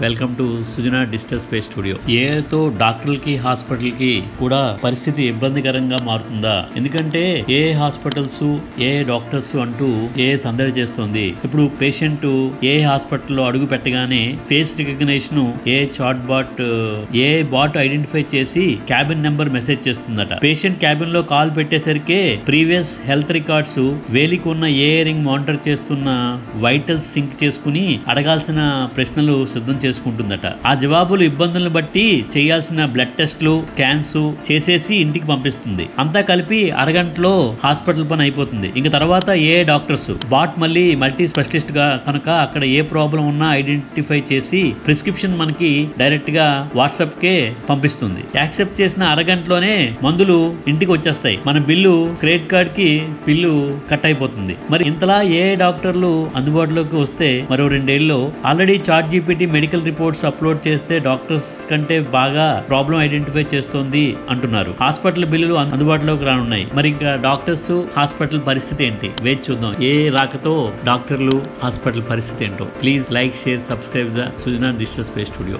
Welcome to Sujana digital space studio. ఏతో డాక్టర్లకి హాస్పిటల్కి కూడా పరిస్థితి ఇబ్బందికరంగా మారుతుందా? ఎందుకంటే ఏ హాస్పిటల్స్ ఏ డాక్టర్స్ అంటూ ఏ సందడి చేస్తుంది. ఇప్పుడు పేషెంట్ ఏ హాస్పిటల్లో అడుగు పెట్టగానే ఫేస్ రికగ్నిషన్ ఏ చాట్ బాట్ ఐడెంటిఫై చేసి క్యాబిన్ నెంబర్ మెసేజ్ చేస్తుందట. పేషెంట్ క్యాబిన్ లో కాల్ పెట్టేసరికి ప్రీవియస్ హెల్త్ రికార్డ్స్ వేలికి ఉన్న ఏ రింగ్ మానిటర్ చేస్తున్న వైటల్స్ సింక్ చేసుకుని అడగాల్సిన ప్రశ్నలు సిద్ధం చేసుకుంటుందట. ఆ జవాబులు ఇబ్బందులను బట్టి చేయాల్సిన బ్లడ్ టెస్ట్లు స్కాన్స్ చేసేసి ఇంటికి పంపిస్తుంది. అంతా కలిపి అరగంటలో హాస్పిటల్ పని అయిపోతుంది. ఇంక తర్వాత ఏ డాక్టర్స్ బాట్ మళ్ళీ మల్టీ స్పెషలిస్ట్ గా కనుక అక్కడ ఏ ప్రాబ్లం ఉన్నా ఐడెంటిఫై చేసి ప్రిస్క్రిప్షన్ మనకి డైరెక్ట్ గా వాట్సాప్ కే పంపిస్తుంది. యాక్సెప్ట్ చేసిన అరగంటలోనే మందులు ఇంటికి వచ్చేస్తాయి. మన బిల్లు క్రెడిట్ కార్డ్ కి బిల్లు కట్ అయిపోతుంది. మరి ఇంతలా ఏ డాక్టర్లు అందుబాటులోకి వస్తే మరో 2 ఏళ్ళలో already chat GPT medical reports upload చేస్తే డాక్టర్స్ కంటే బాగా ప్రాబ్లం ఐడెంటిఫై చేస్తోంది అంటున్నారు. హాస్పిటల్ బిల్లులు అందుబాటులోకి రానున్నాయి. మరి ఇంకా డాక్టర్స్ హాస్పిటల్ పరిస్థితి ఏంటి? వేచి చూద్దాం. ఏ రాకతో డాక్టర్లు హాస్పిటల్ పరిస్థితి ఏంటో. Please like, share, subscribe the Sujana digital space studio.